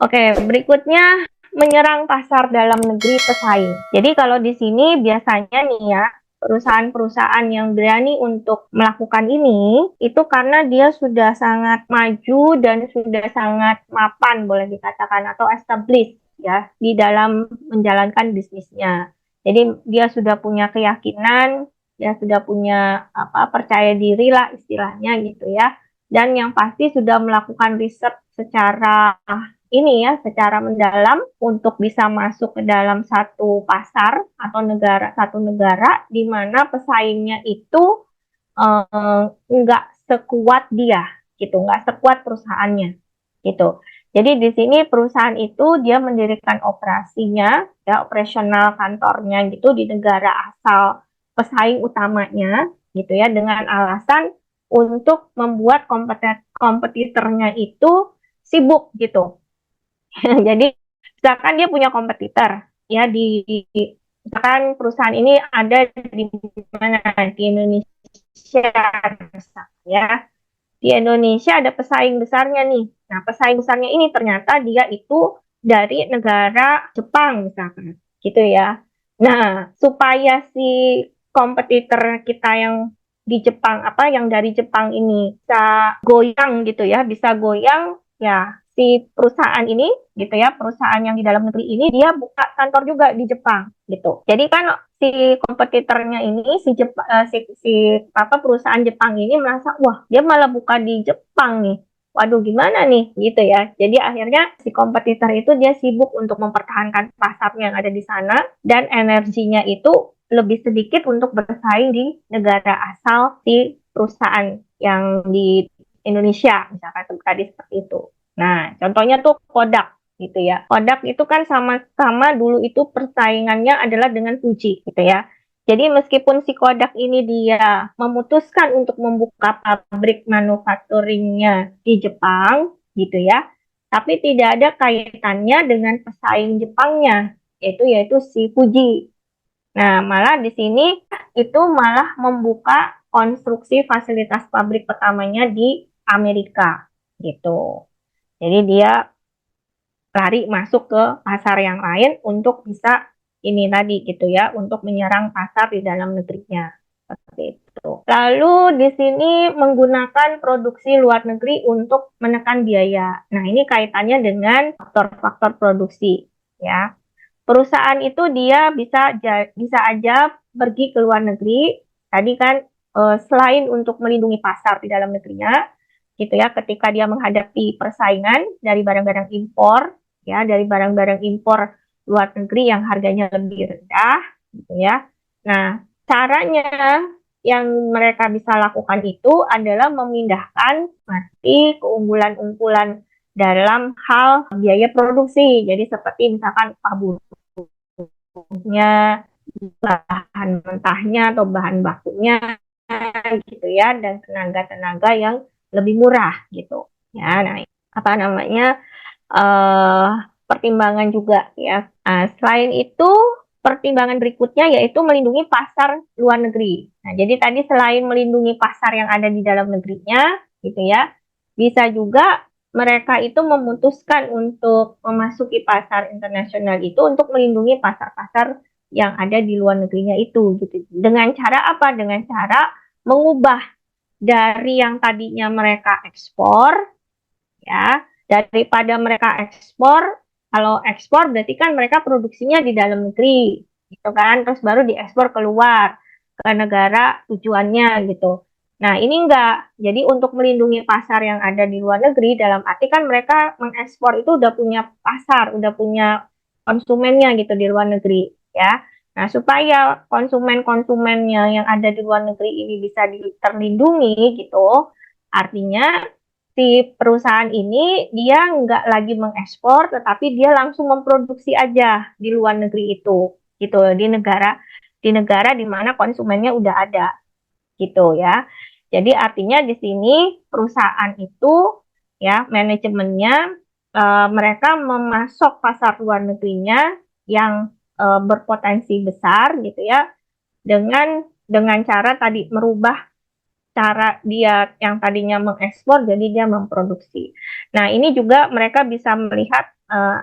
Oke, berikutnya menyerang pasar dalam negeri pesaing. Jadi kalau di sini biasanya nih ya, perusahaan-perusahaan yang berani untuk melakukan ini, itu karena dia sudah sangat maju dan sudah sangat mapan, boleh dikatakan, atau established ya, di dalam menjalankan bisnisnya. Jadi dia sudah punya keyakinan, dia sudah punya percaya diri lah istilahnya gitu ya. Dan yang pasti sudah melakukan riset secara ini ya secara mendalam untuk bisa masuk ke dalam satu pasar atau satu negara di mana pesaingnya itu nggak sekuat dia gitu, nggak sekuat perusahaannya gitu. Jadi di sini perusahaan itu dia mendirikan operasinya, ya operasional kantornya gitu di negara asal pesaing utamanya gitu ya dengan alasan untuk membuat kompetitornya itu sibuk gitu. Jadi misalkan dia punya kompetitor ya misalkan perusahaan ini ada di mana di Indonesia ya. Di Indonesia ada pesaing besarnya nih. Nah, pesaing besarnya ini ternyata dia itu dari negara Jepang misalkan gitu ya. Nah, supaya si kompetitor kita yang di Jepang yang dari Jepang ini bisa goyang gitu ya, bisa goyang ya si perusahaan ini gitu ya, perusahaan yang di dalam negeri ini dia buka kantor juga di Jepang gitu. Jadi kan si kompetitornya ini si perusahaan Jepang ini merasa wah dia malah buka di Jepang nih. Waduh gimana nih gitu ya. Jadi akhirnya si kompetitor itu dia sibuk untuk mempertahankan pasarnya yang ada di sana dan energinya itu lebih sedikit untuk bersaing di negara asal si perusahaan yang di Indonesia misalkan tadi seperti itu. Nah, contohnya tuh Kodak gitu ya. Kodak itu kan sama-sama dulu itu persaingannya adalah dengan Fuji gitu ya. Jadi meskipun si Kodak ini dia memutuskan untuk membuka pabrik manufacturingnya di Jepang gitu ya, tapi tidak ada kaitannya dengan pesaing Jepangnya, yaitu si Fuji. Nah, malah di sini itu malah membuka konstruksi fasilitas pabrik pertamanya di Amerika gitu. Jadi dia lari masuk ke pasar yang lain untuk bisa ini tadi gitu ya, untuk menyerang pasar di dalam negerinya. Seperti itu. Lalu di sini menggunakan produksi luar negeri untuk menekan biaya. Nah, ini kaitannya dengan faktor-faktor produksi ya. Perusahaan itu dia bisa aja pergi ke luar negeri. Tadi kan selain untuk melindungi pasar di dalam negerinya, gitu ya, ketika dia menghadapi persaingan dari barang-barang impor, ya, dari barang-barang impor luar negeri yang harganya lebih rendah, gitu ya. Nah, caranya yang mereka bisa lakukan itu adalah memindahkan mati keunggulan-unggulan dalam hal biaya produksi. Jadi seperti misalkan pabriknya, bahan mentahnya atau bahan bakunya gitu ya, dan tenaga-tenaga yang lebih murah gitu ya. Nah, apa namanya pertimbangan juga ya. Nah, selain itu pertimbangan berikutnya yaitu melindungi pasar luar negeri. Nah, jadi tadi selain melindungi pasar yang ada di dalam negerinya gitu ya, bisa juga mereka itu memutuskan untuk memasuki pasar internasional itu untuk melindungi pasar-pasar yang ada di luar negerinya itu gitu. Dengan cara apa? Dengan cara mengubah dari yang tadinya mereka ekspor ya, daripada mereka ekspor, kalau ekspor berarti kan mereka produksinya di dalam negeri gitu kan, terus baru diekspor keluar ke negara tujuannya gitu. Nah, ini enggak. Jadi untuk melindungi pasar yang ada di luar negeri, dalam arti kan mereka mengekspor itu udah punya pasar, udah punya konsumennya gitu di luar negeri ya. Nah, supaya konsumen-konsumennya yang ada di luar negeri ini bisa terlindungi gitu, artinya si perusahaan ini dia nggak lagi mengekspor, tetapi dia langsung memproduksi aja di luar negeri itu, gitu di negara di mana konsumennya udah ada, gitu ya. Jadi artinya di sini perusahaan itu ya manajemennya mereka memasok pasar luar negerinya yang berpotensi besar gitu ya dengan cara tadi merubah cara dia yang tadinya mengekspor jadi dia memproduksi. Nah, ini juga mereka bisa melihat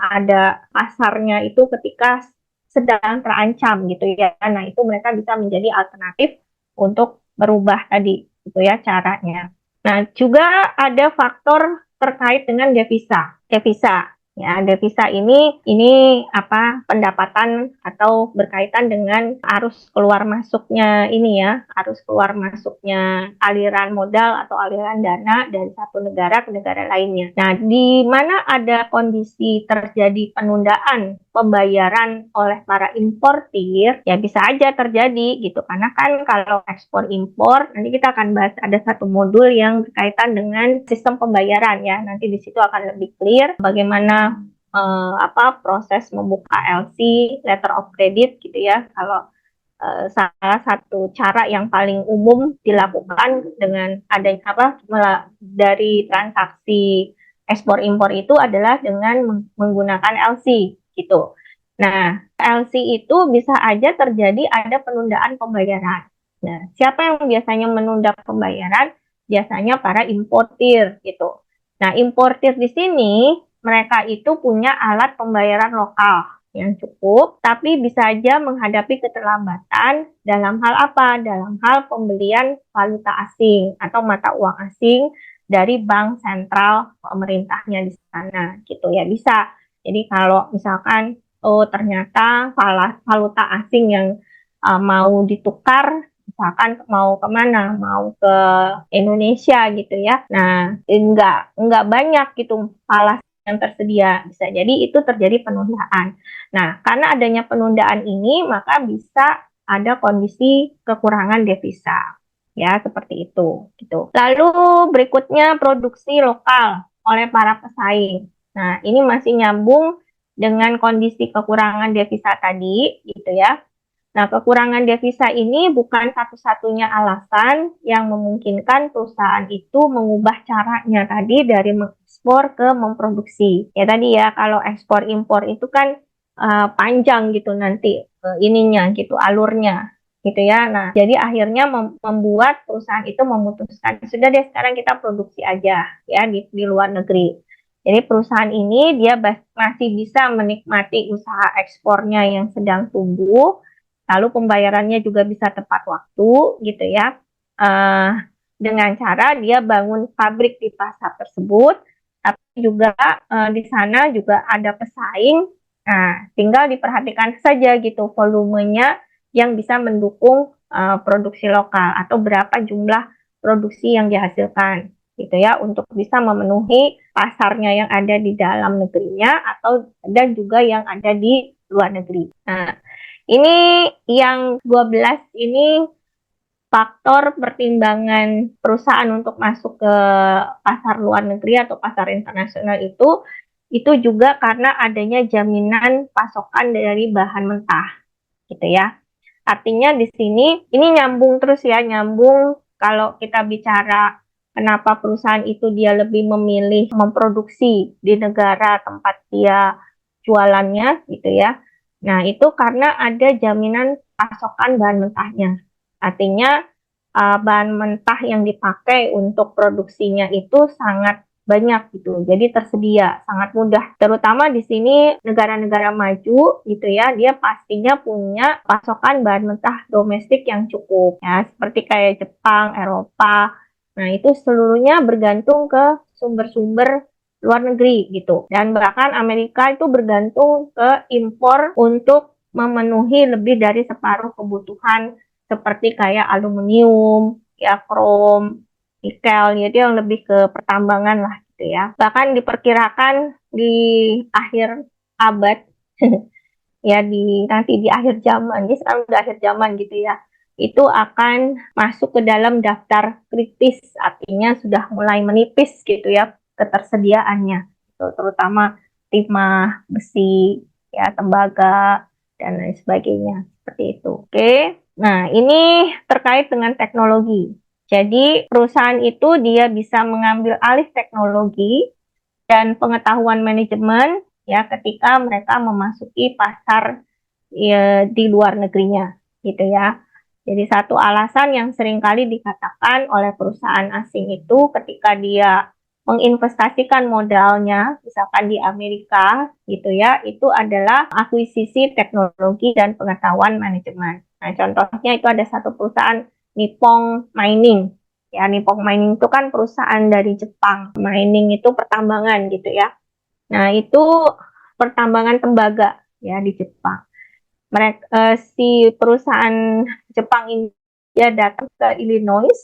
ada pasarnya itu ketika sedang terancam gitu ya. Nah, itu mereka bisa menjadi alternatif untuk berubah tadi gitu ya caranya. Nah, juga ada faktor terkait dengan devisa. Devisa ya, devisa ini apa pendapatan atau berkaitan dengan arus keluar masuknya ini ya, arus keluar masuknya aliran modal atau aliran dana dari satu negara ke negara lainnya. Nah, di mana ada kondisi terjadi penundaan pembayaran oleh para importir, ya bisa aja terjadi gitu. Karena kan kalau ekspor impor, nanti kita akan bahas ada satu modul yang berkaitan dengan sistem pembayaran ya. Nanti di situ akan lebih clear bagaimana apa proses membuka LC, letter of credit gitu ya. Kalau salah satu cara yang paling umum dilakukan dengan adanya apa dari transaksi ekspor impor itu adalah dengan menggunakan LC gitu. Nah, LC itu bisa aja terjadi ada penundaan pembayaran. Nah, siapa yang biasanya menunda pembayaran? Biasanya para importir gitu. Nah, importir di sini mereka itu punya alat pembayaran lokal yang cukup, tapi bisa saja menghadapi keterlambatan dalam hal apa? Dalam hal pembelian valuta asing atau mata uang asing dari bank sentral pemerintahnya di sana, gitu ya bisa. Jadi kalau misalkan oh ternyata valuta asing yang mau ditukar misalkan mau kemana, mau ke Indonesia gitu ya. Nah, enggak banyak gitu falas yang tersedia. Bisa jadi itu terjadi penundaan. Nah, karena adanya penundaan ini, maka bisa ada kondisi kekurangan devisa. Ya, seperti itu. Gitu. Lalu berikutnya produksi lokal oleh para pesaing. Nah, ini masih nyambung dengan kondisi kekurangan devisa tadi, gitu ya. Nah, kekurangan devisa ini bukan satu-satunya alasan yang memungkinkan perusahaan itu mengubah caranya tadi dari mengekspor ke memproduksi. Ya tadi ya, kalau ekspor impor itu kan panjang gitu nanti ininya gitu, alurnya gitu ya. Nah, jadi akhirnya membuat perusahaan itu memutuskan, sudah deh sekarang kita produksi aja ya di luar negeri. Jadi perusahaan ini dia masih bisa menikmati usaha ekspornya yang sedang tumbuh, lalu pembayarannya juga bisa tepat waktu gitu ya. Uh, dengan cara dia bangun pabrik di pasar tersebut, tapi juga di sana juga ada pesaing. Nah, tinggal diperhatikan saja gitu volumenya yang bisa mendukung produksi lokal atau berapa jumlah produksi yang dihasilkan gitu ya untuk bisa memenuhi pasarnya yang ada di dalam negerinya atau dan juga yang ada di luar negeri. Nah, ini yang 12 ini faktor pertimbangan perusahaan untuk masuk ke pasar luar negeri atau pasar internasional itu juga karena adanya jaminan pasokan dari bahan mentah gitu ya. Artinya di sini ini nyambung terus ya, nyambung kalau kita bicara kenapa perusahaan itu dia lebih memilih memproduksi di negara tempat dia jualannya gitu ya. Nah, itu karena ada jaminan pasokan bahan mentahnya. Artinya bahan mentah yang dipakai untuk produksinya itu sangat banyak gitu. Jadi tersedia, sangat mudah. Terutama di sini negara-negara maju gitu ya, dia pastinya punya pasokan bahan mentah domestik yang cukup ya, seperti kayak Jepang, Eropa. Nah, itu seluruhnya bergantung ke sumber-sumber luar negeri gitu. Dan bahkan Amerika itu bergantung ke impor untuk memenuhi lebih dari separuh kebutuhan seperti kayak aluminium, ya krom, nikel, jadi yang lebih ke pertambangan lah gitu ya. Bahkan diperkirakan di akhir abad ya nanti di akhir zaman, ini sekarang udah akhir zaman gitu ya, itu akan masuk ke dalam daftar kritis, artinya sudah mulai menipis gitu ya ketersediaannya, terutama timah, besi, ya tembaga dan lain sebagainya seperti itu. Oke, nah ini terkait dengan teknologi. Jadi perusahaan itu dia bisa mengambil alih teknologi dan pengetahuan manajemen ya ketika mereka memasuki pasar ya, di luar negerinya gitu ya. Jadi satu alasan yang seringkali dikatakan oleh perusahaan asing itu ketika dia menginvestasikan modalnya, misalkan di Amerika gitu ya, itu adalah akuisisi teknologi dan pengetahuan manajemen. Nah, contohnya itu ada satu perusahaan Nippon Mining. Ya, Nippon Mining itu kan perusahaan dari Jepang. Mining itu pertambangan gitu ya. Nah, itu pertambangan tembaga ya di Jepang. Si perusahaan Jepang ini dia datang ke Illinois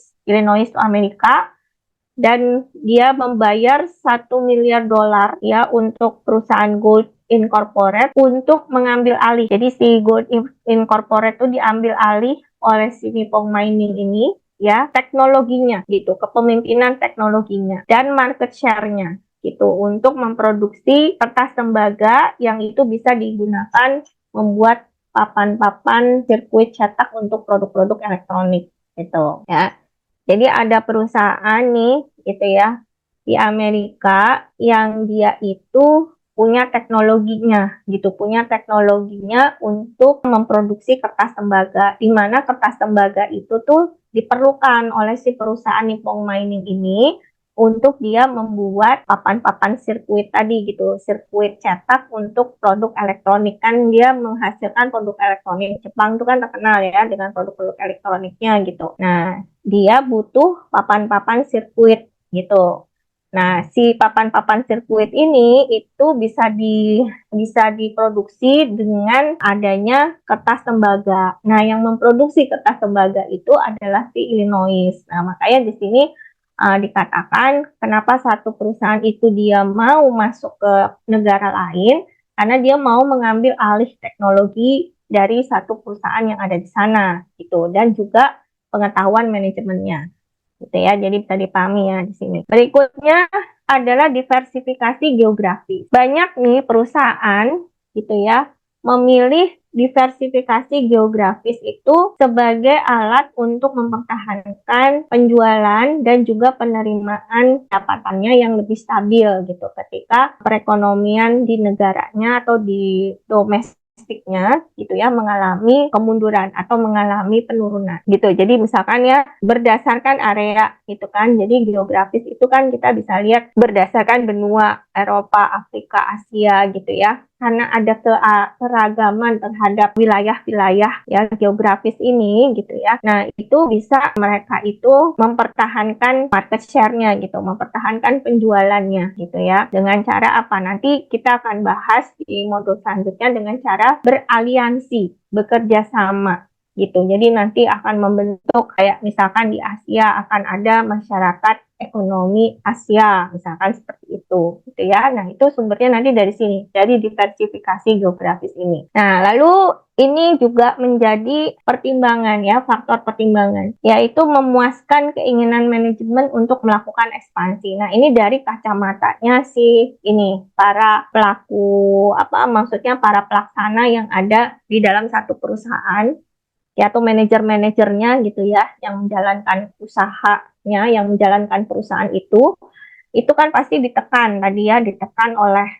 itu Amerika, dan dia membayar 1 miliar dolar ya untuk perusahaan Gold Incorporate untuk mengambil alih. Jadi si Gold Incorporate itu diambil alih oleh si Nippon Mining ini ya, teknologinya gitu, kepemimpinan teknologinya dan market share-nya gitu untuk memproduksi kertas tembaga yang itu bisa digunakan membuat papan-papan sirkuit cetak untuk produk-produk elektronik gitu ya. Jadi ada perusahaan nih gitu ya di Amerika yang dia itu punya teknologinya untuk memproduksi kertas tembaga, di mana kertas tembaga itu tuh diperlukan oleh si perusahaan Nippon Mining ini untuk dia membuat papan-papan sirkuit tadi gitu, sirkuit cetak untuk produk elektronik. Kan dia menghasilkan produk elektronik. Jepang itu kan terkenal ya dengan produk-produk elektroniknya gitu. Nah, dia butuh papan-papan sirkuit gitu. Nah, si papan-papan sirkuit ini itu bisa diproduksi dengan adanya kertas tembaga. Nah, yang memproduksi kertas tembaga itu adalah si Illinois. Nah, makanya di sini dikatakan kenapa satu perusahaan itu dia mau masuk ke negara lain, karena dia mau mengambil alih teknologi dari satu perusahaan yang ada di sana gitu, dan juga pengetahuan manajemennya gitu ya. Jadi bisa dipahami ya di sini. Berikutnya adalah diversifikasi geografi. Banyak nih perusahaan gitu ya memilih diversifikasi geografis itu sebagai alat untuk mempertahankan penjualan dan juga penerimaan pendapatannya yang lebih stabil gitu ketika perekonomian di negaranya atau di domestiknya gitu ya mengalami kemunduran atau mengalami penurunan gitu. Jadi misalkan ya berdasarkan area gitu kan. Jadi geografis itu kan kita bisa lihat berdasarkan benua Eropa, Afrika, Asia gitu ya. Karena ada keragaman terhadap wilayah-wilayah ya geografis ini gitu ya. Nah, itu bisa mereka itu mempertahankan market share-nya gitu, mempertahankan penjualannya gitu ya. Dengan cara apa? Nanti kita akan bahas di modul selanjutnya dengan cara beraliansi, bekerja sama gitu. Jadi nanti akan membentuk kayak misalkan di Asia akan ada masyarakat ekonomi Asia, misalkan seperti itu, gitu ya. Nah, itu sumbernya nanti dari sini, dari diversifikasi geografis ini. Nah, lalu ini juga menjadi pertimbangan ya, faktor pertimbangan, yaitu memuaskan keinginan manajemen untuk melakukan ekspansi. Nah, ini dari kacamatanya si ini, para pelaku, maksudnya para pelaksana yang ada di dalam satu perusahaan, ya atau manajer-manajernya gitu ya yang menjalankan usahanya, yang menjalankan perusahaan itu kan pasti ditekan oleh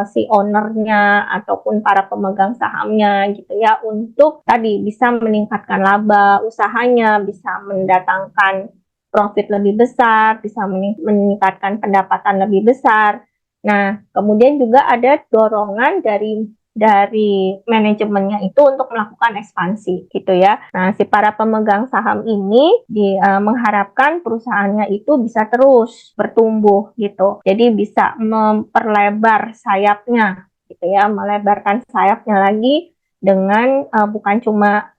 si ownernya ataupun para pemegang sahamnya gitu ya untuk tadi bisa meningkatkan laba usahanya, bisa mendatangkan profit lebih besar, bisa meningkatkan pendapatan lebih besar. Nah, kemudian juga ada dorongan dari manajemennya itu untuk melakukan ekspansi gitu ya. Nah, si para pemegang saham ini mengharapkan perusahaannya itu bisa terus bertumbuh gitu. Jadi bisa memperlebar sayapnya gitu ya, melebarkan sayapnya lagi dengan bukan cuma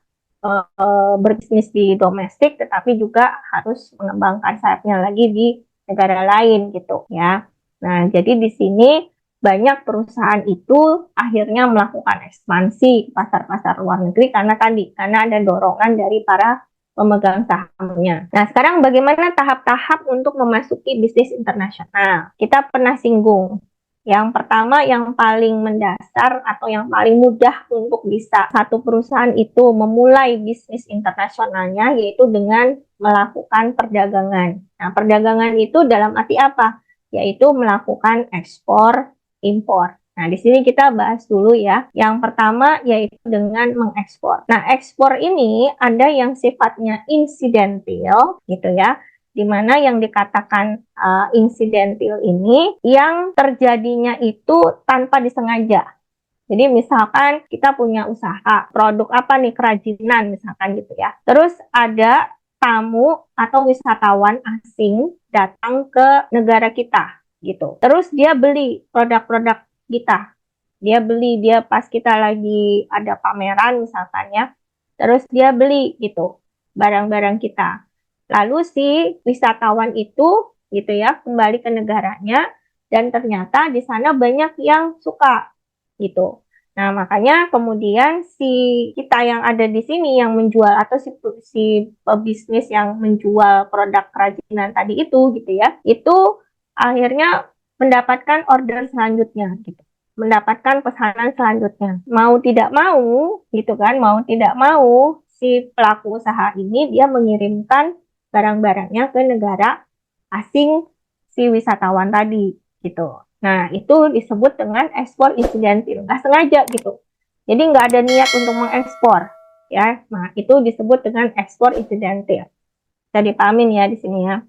berbisnis di domestik tetapi juga harus mengembangkan sayapnya lagi di negara lain gitu ya. Nah, jadi di sini banyak perusahaan itu akhirnya melakukan ekspansi ke pasar-pasar luar negeri karena ada dorongan dari para pemegang sahamnya. Nah, sekarang bagaimana tahap-tahap untuk memasuki bisnis internasional? Kita pernah singgung. Yang pertama, yang paling mendasar atau yang paling mudah untuk bisa satu perusahaan itu memulai bisnis internasionalnya yaitu dengan melakukan perdagangan. Nah, perdagangan itu dalam arti apa? Yaitu melakukan ekspor impor. Nah, di sini kita bahas dulu ya. Yang pertama yaitu dengan mengekspor. Nah, ekspor ini ada yang sifatnya insidental gitu ya, di mana yang dikatakan insidental ini yang terjadinya itu tanpa disengaja. Jadi misalkan kita punya usaha, produk apa nih, kerajinan misalkan gitu ya. Terus ada tamu atau wisatawan asing datang ke negara kita gitu. Terus dia beli produk-produk kita. Dia pas kita lagi ada pameran misalkan ya. Terus dia beli gitu barang-barang kita. Lalu si wisatawan itu gitu ya kembali ke negaranya dan ternyata di sana banyak yang suka gitu. Nah, makanya kemudian si kita yang ada di sini yang menjual atau si pebisnis yang menjual produk kerajinan tadi itu gitu ya, itu akhirnya mendapatkan order selanjutnya gitu. Mendapatkan pesanan selanjutnya. Mau tidak mau gitu kan, mau tidak mau si pelaku usaha ini dia mengirimkan barang-barangnya ke negara asing si wisatawan tadi gitu. Nah, itu disebut dengan ekspor insidental, nggak sengaja gitu. Jadi nggak ada niat untuk mengekspor, ya. Nah, itu disebut dengan ekspor insidental. Bisa dipahamin ya di sini ya.